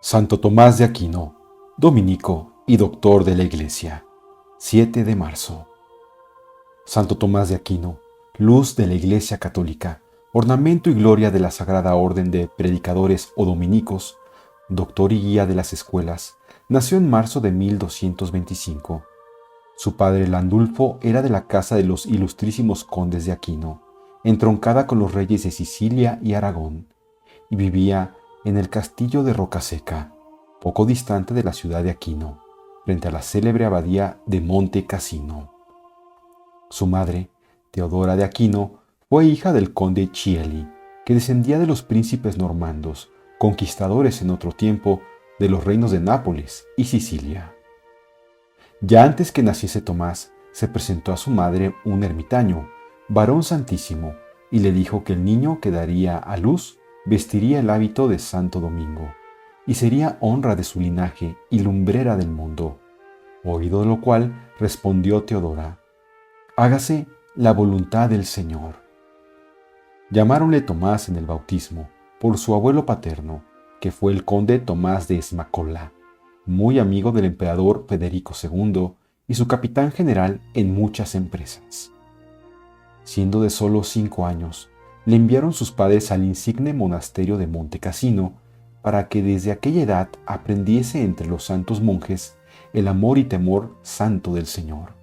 Santo Tomás de Aquino, dominico y doctor de la Iglesia, 7 de marzo. Santo Tomás de Aquino, luz de la Iglesia Católica, ornamento y gloria de la Sagrada Orden de Predicadores o Dominicos, doctor y guía de las escuelas, nació en marzo de 1225. Su padre Landulfo era de la casa de los ilustrísimos condes de Aquino, entroncada con los reyes de Sicilia y Aragón, y vivía en el castillo de Rocaseca, poco distante de la ciudad de Aquino, frente a la célebre abadía de Monte Cassino. Su madre, Teodora de Aquino, fue hija del conde Chieli, que descendía de los príncipes normandos, conquistadores en otro tiempo de los reinos de Nápoles y Sicilia. Ya antes que naciese Tomás, se presentó a su madre un ermitaño, varón santísimo, y le dijo que el niño que daría a luz vestiría el hábito de Santo Domingo, y sería honra de su linaje y lumbrera del mundo. Oído lo cual, respondió Teodora: hágase la voluntad del Señor. Llamáronle Tomás en el bautismo, por su abuelo paterno, que fue el conde Tomás de Esmacola, muy amigo del emperador Federico II y su capitán general en muchas empresas. Siendo de solo 5 años, le enviaron sus padres al insigne monasterio de Monte Cassino para que desde aquella edad aprendiese entre los santos monjes el amor y temor santo del Señor.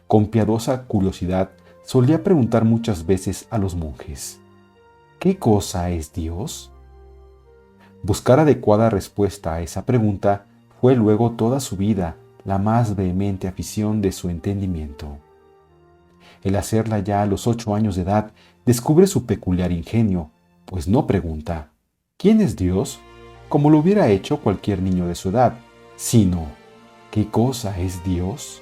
Con piadosa curiosidad solía preguntar muchas veces a los monjes: ¿qué cosa es Dios? Buscar adecuada respuesta a esa pregunta fue luego toda su vida la más vehemente afición de su entendimiento. El hacerla ya a los 8 años de edad descubre su peculiar ingenio, pues no pregunta ¿quién es Dios?, como lo hubiera hecho cualquier niño de su edad, sino ¿qué cosa es Dios?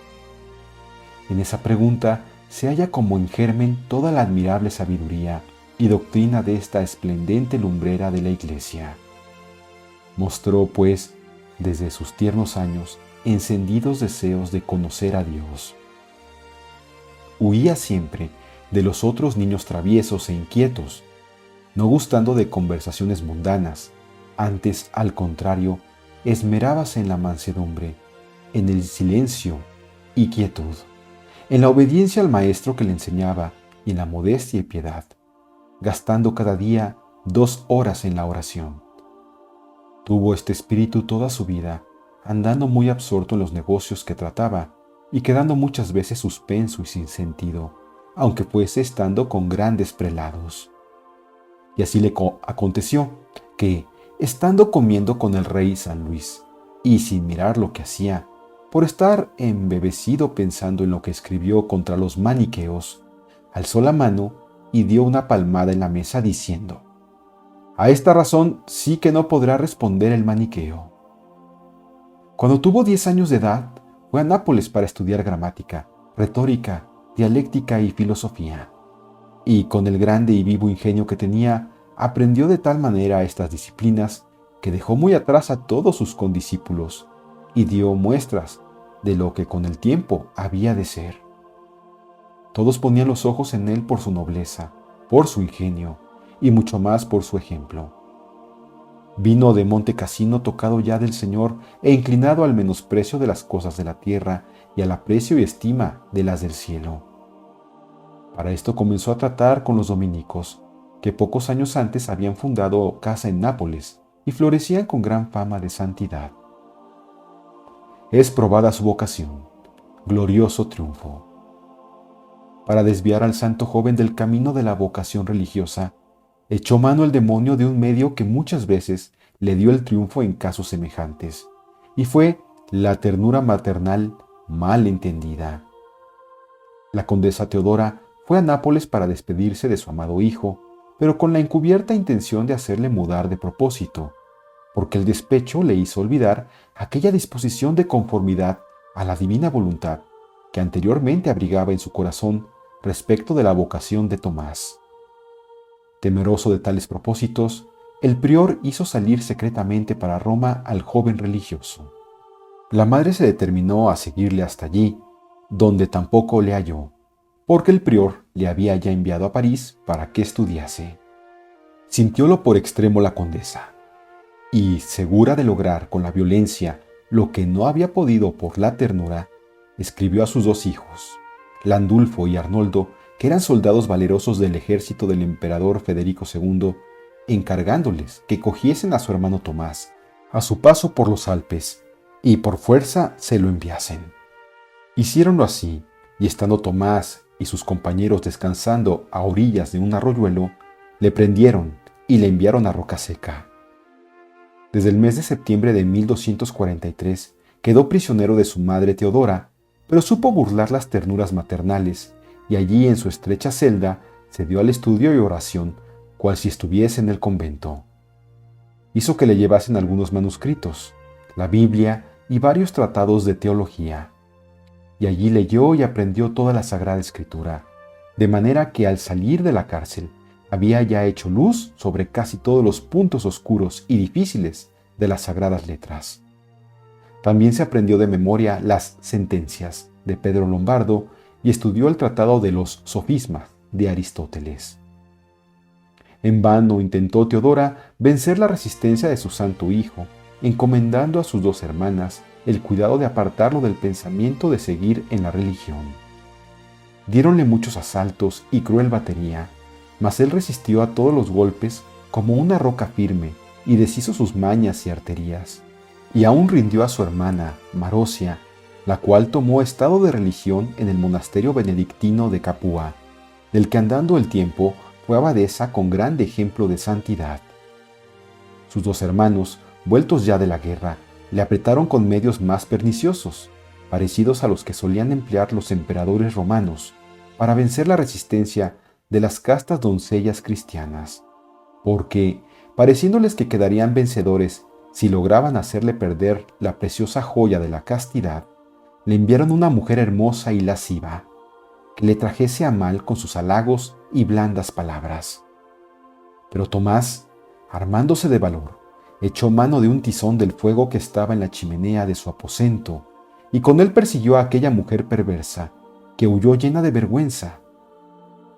En esa pregunta se halla como en germen toda la admirable sabiduría y doctrina de esta esplendente lumbrera de la Iglesia. Mostró, pues, desde sus tiernos años, encendidos deseos de conocer a Dios. Huía siempre de los otros niños traviesos e inquietos, no gustando de conversaciones mundanas. Antes, al contrario, esmerábase en la mansedumbre, en el silencio y quietud, en la obediencia al maestro que le enseñaba y en la modestia y piedad, gastando cada día 2 horas en la oración. Tuvo este espíritu toda su vida, andando muy absorto en los negocios que trataba y quedando muchas veces suspenso y sin sentido, aunque fuese estando con grandes prelados. Y así le aconteció que, estando comiendo con el rey San Luis, y sin mirar lo que hacía, por estar embebecido pensando en lo que escribió contra los maniqueos, alzó la mano y dio una palmada en la mesa diciendo: a esta razón sí que no podrá responder el maniqueo. Cuando tuvo 10 años de edad, fue a Nápoles para estudiar gramática, retórica, dialéctica y filosofía. Y con el grande y vivo ingenio que tenía, aprendió de tal manera estas disciplinas que dejó muy atrás a todos sus condiscípulos y dio muestras de lo que con el tiempo había de ser. Todos ponían los ojos en él por su nobleza, por su ingenio y mucho más por su ejemplo. Vino de Monte Cassino tocado ya del Señor e inclinado al menosprecio de las cosas de la tierra y al aprecio y estima de las del cielo. Para esto comenzó a tratar con los dominicos, que pocos años antes habían fundado casa en Nápoles y florecían con gran fama de santidad. Es probada su vocación, glorioso triunfo. Para desviar al santo joven del camino de la vocación religiosa, echó mano el demonio de un medio que muchas veces le dio el triunfo en casos semejantes, y fue la ternura maternal mal entendida. La condesa Teodora fue a Nápoles para despedirse de su amado hijo, pero con la encubierta intención de hacerle mudar de propósito, porque el despecho le hizo olvidar aquella disposición de conformidad a la divina voluntad que anteriormente abrigaba en su corazón respecto de la vocación de Tomás. Temeroso de tales propósitos, el prior hizo salir secretamente para Roma al joven religioso. La madre se determinó a seguirle hasta allí, donde tampoco le halló, porque el prior le había ya enviado a París para que estudiase. Sintiólo por extremo la condesa, y, segura de lograr con la violencia lo que no había podido por la ternura, escribió a sus dos hijos, Landulfo y Arnoldo, que eran soldados valerosos del ejército del emperador Federico II, encargándoles que cogiesen a su hermano Tomás a su paso por los Alpes y por fuerza se lo enviasen. Hicieronlo así, y estando Tomás y sus compañeros descansando a orillas de un arroyuelo, le prendieron y le enviaron a Roca Seca. Desde el mes de septiembre de 1243 quedó prisionero de su madre Teodora, pero supo burlar las ternuras maternales, y allí en su estrecha celda se dio al estudio y oración, cual si estuviese en el convento. Hizo que le llevasen algunos manuscritos, la Biblia y varios tratados de teología, y allí leyó y aprendió toda la Sagrada Escritura, de manera que al salir de la cárcel había ya hecho luz sobre casi todos los puntos oscuros y difíciles de las Sagradas Letras. También se aprendió de memoria las sentencias de Pedro Lombardo y estudió el tratado de los sofismas de Aristóteles. En vano intentó Teodora vencer la resistencia de su santo hijo, encomendando a sus dos hermanas el cuidado de apartarlo del pensamiento de seguir en la religión. Diéronle muchos asaltos y cruel batería, mas él resistió a todos los golpes como una roca firme y deshizo sus mañas y arterías, y aún rindió a su hermana, Marosia, la cual tomó estado de religión en el monasterio benedictino de Capua, del que andando el tiempo fue abadesa con grande ejemplo de santidad. Sus dos hermanos, vueltos ya de la guerra, le apretaron con medios más perniciosos, parecidos a los que solían emplear los emperadores romanos, para vencer la resistencia de las castas doncellas cristianas, porque, pareciéndoles que quedarían vencedores si lograban hacerle perder la preciosa joya de la castidad, le enviaron una mujer hermosa y lasciva, que le trajese a mal con sus halagos y blandas palabras. Pero Tomás, armándose de valor, echó mano de un tizón del fuego que estaba en la chimenea de su aposento, y con él persiguió a aquella mujer perversa, que huyó llena de vergüenza.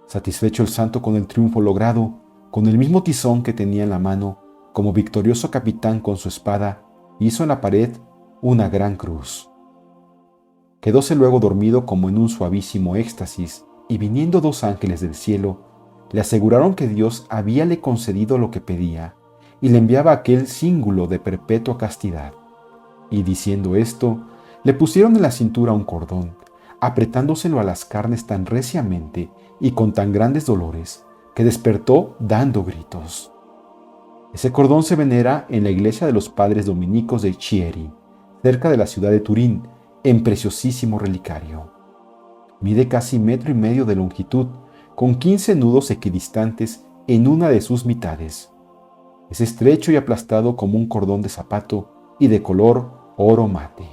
Satisfecho el santo con el triunfo logrado, con el mismo tizón que tenía en la mano, como victorioso capitán con su espada, hizo en la pared una gran cruz. Quedóse luego dormido como en un suavísimo éxtasis, y viniendo dos ángeles del cielo, le aseguraron que Dios habíale concedido lo que pedía, y le enviaba aquel cíngulo de perpetua castidad. Y diciendo esto, le pusieron en la cintura un cordón, apretándoselo a las carnes tan reciamente y con tan grandes dolores, que despertó dando gritos. Ese cordón se venera en la iglesia de los padres dominicos de Chieri, cerca de la ciudad de Turín, en preciosísimo relicario. Mide casi 1,5 metros de longitud, con 15 nudos equidistantes en una de sus mitades. Es estrecho y aplastado como un cordón de zapato y de color oro mate.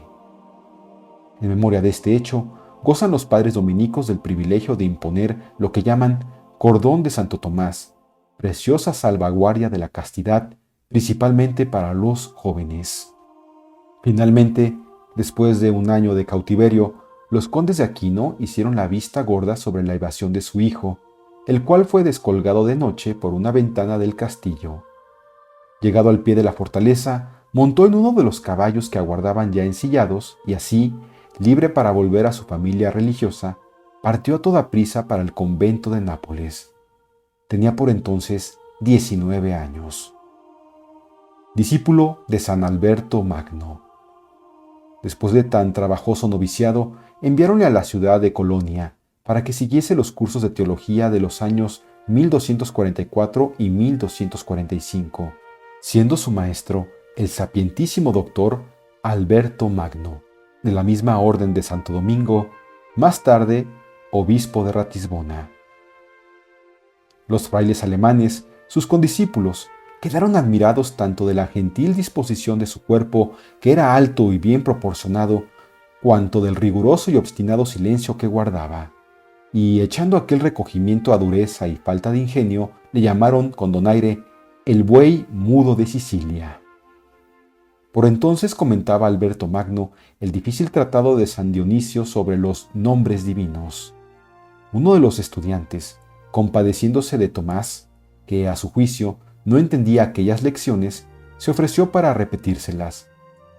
En memoria de este hecho, gozan los padres dominicos del privilegio de imponer lo que llaman cordón de Santo Tomás, preciosa salvaguardia de la castidad, principalmente para los jóvenes. Finalmente, después de 1 año de cautiverio, los condes de Aquino hicieron la vista gorda sobre la evasión de su hijo, el cual fue descolgado de noche por una ventana del castillo. Llegado al pie de la fortaleza, montó en uno de los caballos que aguardaban ya ensillados y así, libre para volver a su familia religiosa, partió a toda prisa para el convento de Nápoles. Tenía por entonces 19 años. Discípulo de San Alberto Magno. Después de tan trabajoso noviciado, enviáronle a la ciudad de Colonia para que siguiese los cursos de teología de los años 1244 y 1245, siendo su maestro el sapientísimo doctor Alberto Magno, de la misma orden de Santo Domingo, más tarde obispo de Ratisbona. Los frailes alemanes, sus condiscípulos, quedaron admirados tanto de la gentil disposición de su cuerpo, que era alto y bien proporcionado, cuanto del riguroso y obstinado silencio que guardaba, y echando aquel recogimiento a dureza y falta de ingenio, le llamaron con donaire el buey mudo de Sicilia. Por entonces comentaba Alberto Magno el difícil tratado de San Dionisio sobre los nombres divinos. Uno de los estudiantes, compadeciéndose de Tomás, que a su juicio no entendía aquellas lecciones, se ofreció para repetírselas,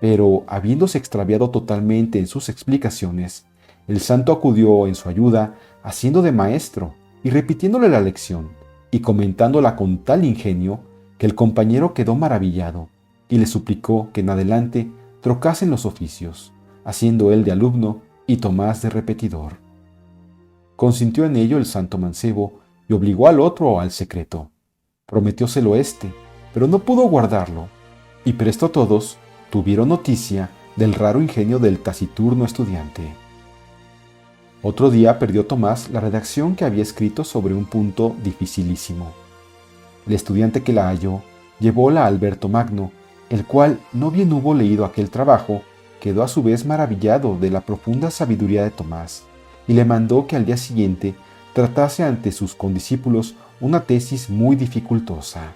pero habiéndose extraviado totalmente en sus explicaciones, el santo acudió en su ayuda, haciendo de maestro y repitiéndole la lección y comentándola con tal ingenio que el compañero quedó maravillado y le suplicó que en adelante trocasen los oficios, haciendo él de alumno y Tomás de repetidor. Consintió en ello el santo mancebo y obligó al otro al secreto. Prometióselo éste, pero no pudo guardarlo, y presto todos tuvieron noticia del raro ingenio del taciturno estudiante. Otro día perdió Tomás la redacción que había escrito sobre un punto dificilísimo. El estudiante que la halló llevóla a Alberto Magno, el cual no bien hubo leído aquel trabajo, quedó a su vez maravillado de la profunda sabiduría de Tomás, y le mandó que al día siguiente tratase ante sus condiscípulos una tesis muy dificultosa.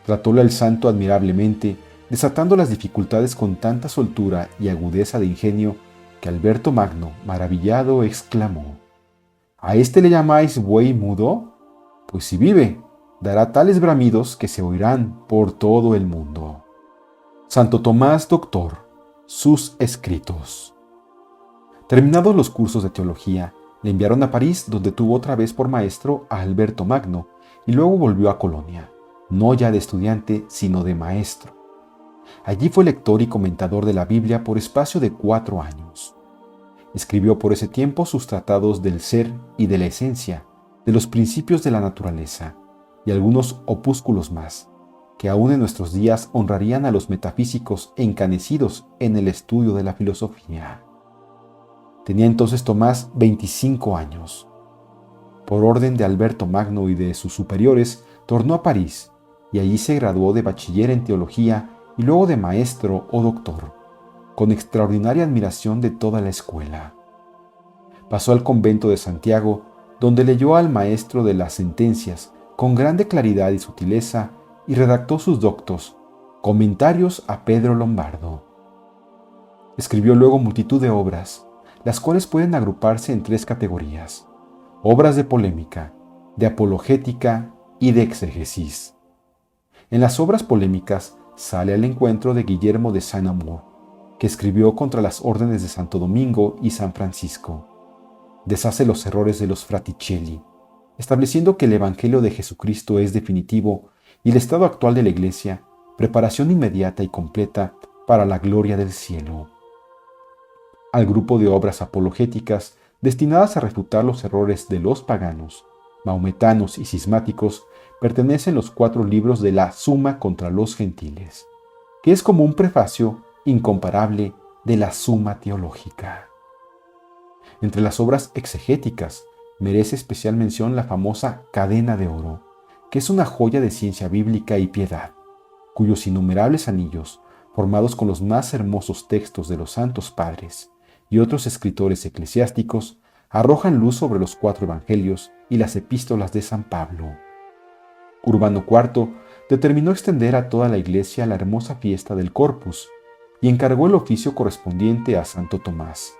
Tratóla el santo admirablemente, desatando las dificultades con tanta soltura y agudeza de ingenio, que Alberto Magno, maravillado, exclamó: ¿A éste le llamáis buey mudo? Pues si vive, dará tales bramidos que se oirán por todo el mundo. Santo Tomás Doctor, sus escritos. Terminados los cursos de teología, le enviaron a París, donde tuvo otra vez por maestro a Alberto Magno, y luego volvió a Colonia, no ya de estudiante, sino de maestro. Allí fue lector y comentador de la Biblia por espacio de 4 años. Escribió por ese tiempo sus tratados del ser y de la esencia, de los principios de la naturaleza, y algunos opúsculos más, que aún en nuestros días honrarían a los metafísicos encanecidos en el estudio de la filosofía. Tenía entonces Tomás 25 años. Por orden de Alberto Magno y de sus superiores, tornó a París, y allí se graduó de bachiller en teología y luego de maestro o doctor, con extraordinaria admiración de toda la escuela. Pasó al convento de Santiago, donde leyó al maestro de las sentencias con grande claridad y sutileza y redactó sus doctos, comentarios a Pedro Lombardo. Escribió luego multitud de obras, las cuales pueden agruparse en 3 categorías: obras de polémica, de apologética y de exégesis. En las obras polémicas sale al encuentro de Guillermo de Saint-Amour, que escribió contra las órdenes de Santo Domingo y San Francisco. Deshace los errores de los Fraticelli, estableciendo que el Evangelio de Jesucristo es definitivo y el estado actual de la Iglesia, preparación inmediata y completa para la gloria del cielo. Al grupo de obras apologéticas destinadas a refutar los errores de los paganos, maometanos y cismáticos, pertenecen los 4 libros de la Suma contra los Gentiles, que es como un prefacio incomparable de la Suma teológica. Entre las obras exegéticas merece especial mención la famosa Cadena de Oro, que es una joya de ciencia bíblica y piedad, cuyos innumerables anillos, formados con los más hermosos textos de los santos padres y otros escritores eclesiásticos, arrojan luz sobre los 4 evangelios y las epístolas de San Pablo. Urbano IV determinó extender a toda la Iglesia la hermosa fiesta del Corpus y encargó el oficio correspondiente a Santo Tomás,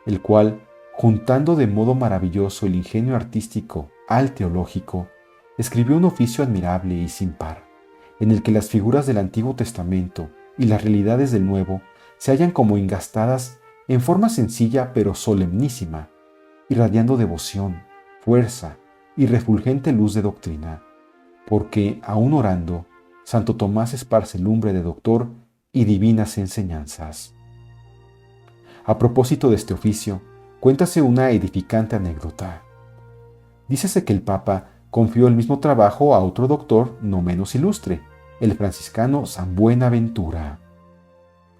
el cual, juntando de modo maravilloso el ingenio artístico al teológico, escribió un oficio admirable y sin par, en el que las figuras del Antiguo Testamento y las realidades del Nuevo se hallan como engastadas en forma sencilla pero solemnísima, irradiando devoción, fuerza y refulgente luz de doctrina, porque, aún orando, Santo Tomás esparce lumbre de doctor y divinas enseñanzas. A propósito de este oficio, cuéntase una edificante anécdota. Dícese que el Papa confió el mismo trabajo a otro doctor no menos ilustre, el franciscano San Buenaventura.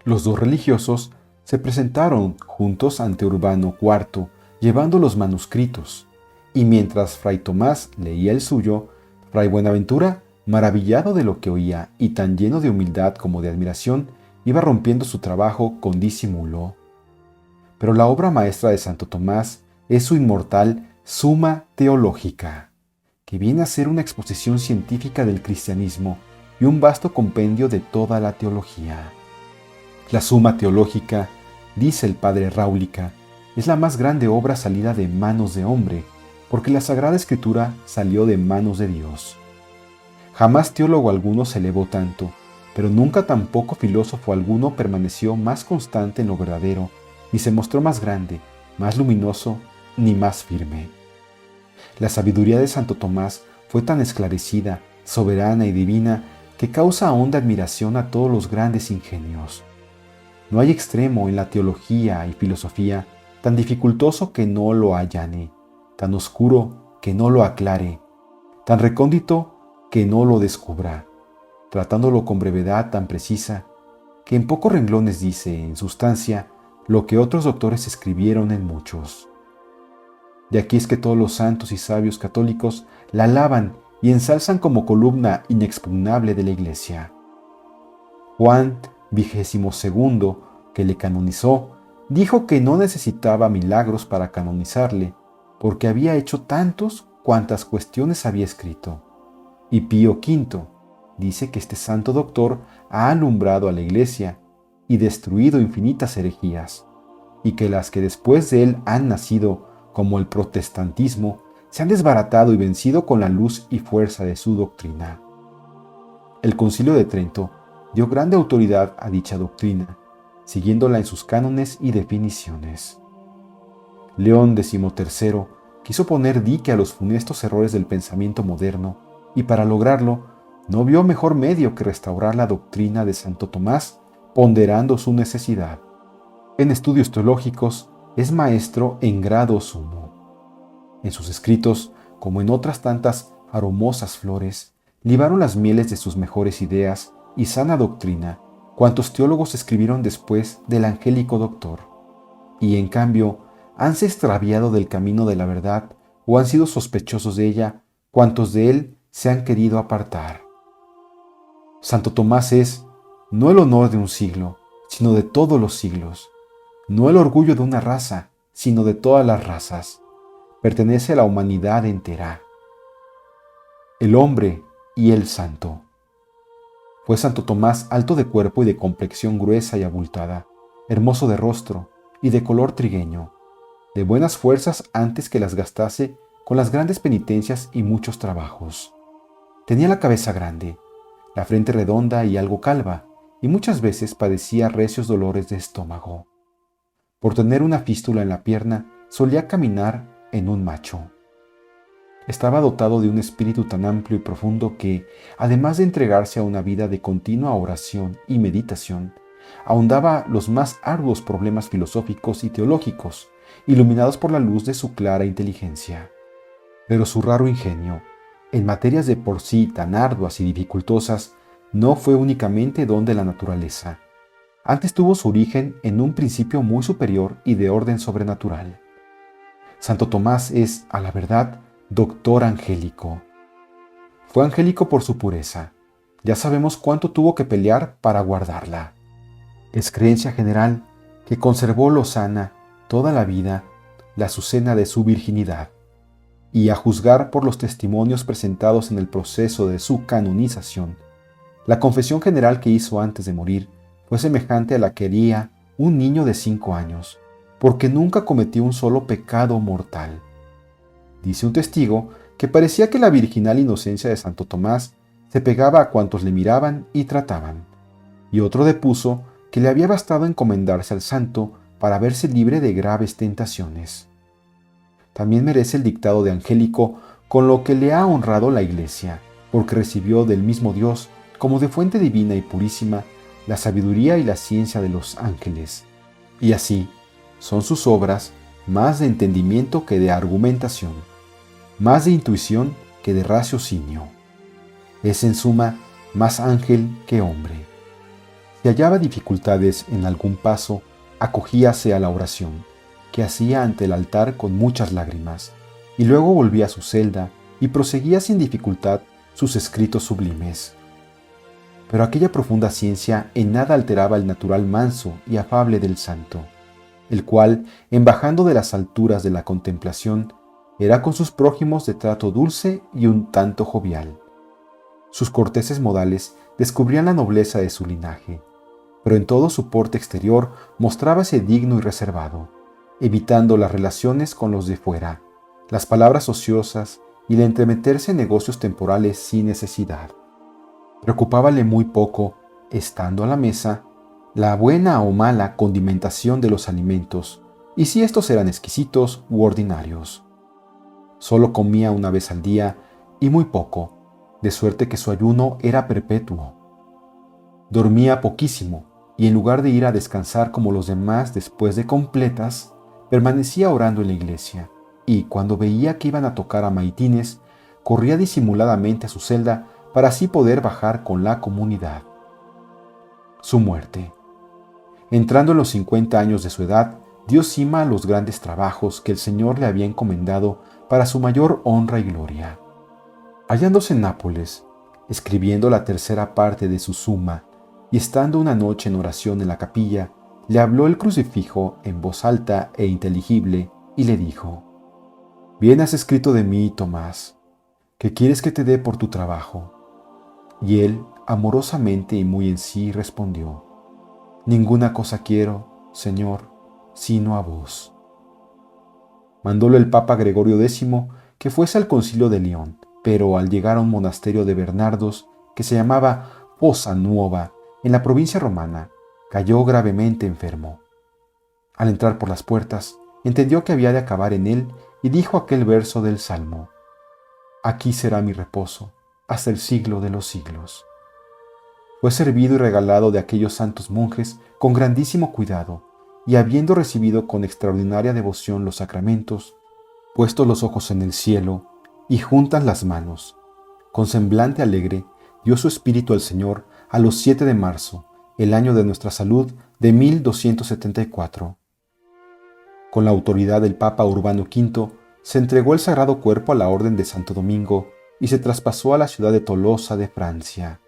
Los 2 religiosos se presentaron juntos ante Urbano IV, llevando los manuscritos, y mientras Fray Tomás leía el suyo, Fray Buenaventura, maravillado de lo que oía y tan lleno de humildad como de admiración, iba rompiendo su trabajo con disimulo. Pero la obra maestra de Santo Tomás es su inmortal Suma Teológica, que viene a ser una exposición científica del cristianismo y un vasto compendio de toda la teología. La Suma Teológica, dice el padre Ráulica, es la más grande obra salida de manos de hombre, porque la Sagrada Escritura salió de manos de Dios. Jamás teólogo alguno se elevó tanto, pero nunca tampoco filósofo alguno permaneció más constante en lo verdadero, ni se mostró más grande, más luminoso, ni más firme. La sabiduría de Santo Tomás fue tan esclarecida, soberana y divina que causa honda admiración a todos los grandes ingenios. No hay extremo en la teología y filosofía tan dificultoso que no lo allane, tan oscuro que no lo aclare, tan recóndito que no lo descubra, tratándolo con brevedad tan precisa que en pocos renglones dice, en sustancia, lo que otros doctores escribieron en muchos. De aquí es que todos los santos y sabios católicos la alaban y ensalzan como columna inexpugnable de la Iglesia. Juan XXII, que le canonizó, dijo que no necesitaba milagros para canonizarle, porque había hecho tantos cuantas cuestiones había escrito. Y Pío V dice que este santo doctor ha alumbrado a la Iglesia y destruido infinitas herejías, y que las que después de él han nacido, como el protestantismo, se han desbaratado y vencido con la luz y fuerza de su doctrina. El Concilio de Trento dio grande autoridad a dicha doctrina, siguiéndola en sus cánones y definiciones. León XIII quiso poner dique a los funestos errores del pensamiento moderno y para lograrlo no vio mejor medio que restaurar la doctrina de Santo Tomás, ponderando su necesidad. En estudios teológicos es maestro en grado sumo. En sus escritos, como en otras tantas aromosas flores, libaron las mieles de sus mejores ideas y sana doctrina cuantos teólogos escribieron después del angélico doctor, y en cambio hanse extraviado del camino de la verdad o han sido sospechosos de ella cuantos de él se han querido apartar. Santo Tomás es no el honor de un siglo, sino de todos los siglos, no el orgullo de una raza, sino de todas las razas. Pertenece a la humanidad entera. El hombre y el santo. Fue Santo Tomás alto de cuerpo y de complexión gruesa y abultada, hermoso de rostro y de color trigueño, de buenas fuerzas antes que las gastase con las grandes penitencias y muchos trabajos. Tenía la cabeza grande, la frente redonda y algo calva, y muchas veces padecía recios dolores de estómago. Por tener una fístula en la pierna, solía caminar en un macho. Estaba dotado de un espíritu tan amplio y profundo que, además de entregarse a una vida de continua oración y meditación, ahondaba los más arduos problemas filosóficos y teológicos, iluminados por la luz de su clara inteligencia. Pero su raro ingenio, en materias de por sí tan arduas y dificultosas, no fue únicamente don de la naturaleza. Antes tuvo su origen en un principio muy superior y de orden sobrenatural. Santo Tomás es, a la verdad, doctor angélico. Fue angélico por su pureza. Ya sabemos cuánto tuvo que pelear para guardarla. Es creencia general que conservó lozana toda la vida la azucena de su virginidad. Y a juzgar por los testimonios presentados en el proceso de su canonización, la confesión general que hizo antes de morir fue semejante a la que haría un niño de 5 años, porque nunca cometió un solo pecado mortal. Dice un testigo que parecía que la virginal inocencia de Santo Tomás se pegaba a cuantos le miraban y trataban, y otro depuso que le había bastado encomendarse al santo para verse libre de graves tentaciones. También merece el dictado de angélico con lo que le ha honrado la Iglesia, porque recibió del mismo Dios, como de fuente divina y purísima, la sabiduría y la ciencia de los ángeles. Y así, son sus obras más de entendimiento que de argumentación, más de intuición que de raciocinio. Es en suma más ángel que hombre. Si hallaba dificultades en algún paso, acogíase a la oración, que hacía ante el altar con muchas lágrimas, y luego volvía a su celda y proseguía sin dificultad sus escritos sublimes. Pero aquella profunda ciencia en nada alteraba el natural manso y afable del santo, el cual, en bajando de las alturas de la contemplación, era con sus prójimos de trato dulce y un tanto jovial. Sus corteses modales descubrían la nobleza de su linaje, pero en todo su porte exterior mostrábase digno y reservado, evitando las relaciones con los de fuera, las palabras ociosas y el entremeterse en negocios temporales sin necesidad. Preocupábale muy poco estando a la mesa, la buena o mala condimentación de los alimentos, y si estos eran exquisitos u ordinarios. Solo comía una vez al día y muy poco, de suerte que su ayuno era perpetuo. Dormía poquísimo, y en lugar de ir a descansar como los demás después de completas, permanecía orando en la iglesia, y cuando veía que iban a tocar a maitines, corría disimuladamente a su celda para así poder bajar con la comunidad. Su muerte. Entrando en los 50 años de su edad, dio cima a los grandes trabajos que el Señor le había encomendado para su mayor honra y gloria. Hallándose en Nápoles, escribiendo la tercera parte de su Suma, y estando una noche en oración en la capilla, le habló el crucifijo en voz alta e inteligible, y le dijo: «Bien has escrito de mí, Tomás, ¿qué quieres que te dé por tu trabajo?». Y él, amorosamente y muy en sí, respondió: «Ninguna cosa quiero, Señor, sino a vos». Mandólo el Papa Gregorio X que fuese al concilio de León, pero al llegar a un monasterio de Bernardos que se llamaba Fossa Nuova, en la provincia romana, cayó gravemente enfermo. Al entrar por las puertas, entendió que había de acabar en él y dijo aquel verso del Salmo: «Aquí será mi reposo, hasta el siglo de los siglos». Fue servido y regalado de aquellos santos monjes con grandísimo cuidado, y habiendo recibido con extraordinaria devoción los sacramentos, puestos los ojos en el cielo y juntas las manos, con semblante alegre dio su espíritu al Señor a los 7 de marzo, el año de nuestra salud de 1274. Con la autoridad del Papa Urbano V, se entregó el sagrado cuerpo a la Orden de Santo Domingo y se traspasó a la ciudad de Tolosa de Francia,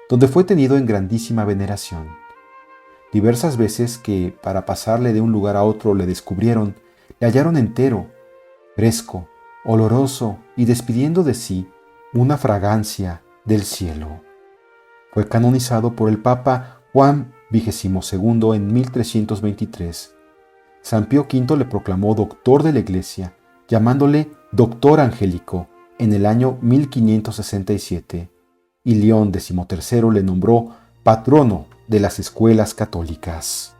donde fue tenido en grandísima veneración. Diversas veces que, para pasarle de un lugar a otro, le descubrieron, le hallaron entero, fresco, oloroso y despidiendo de sí una fragancia del cielo. Fue canonizado por el Papa Juan XXII en 1323. San Pío V le proclamó doctor de la Iglesia, llamándole doctor angélico en el año 1567, y León XIII le nombró patrono de las escuelas católicas.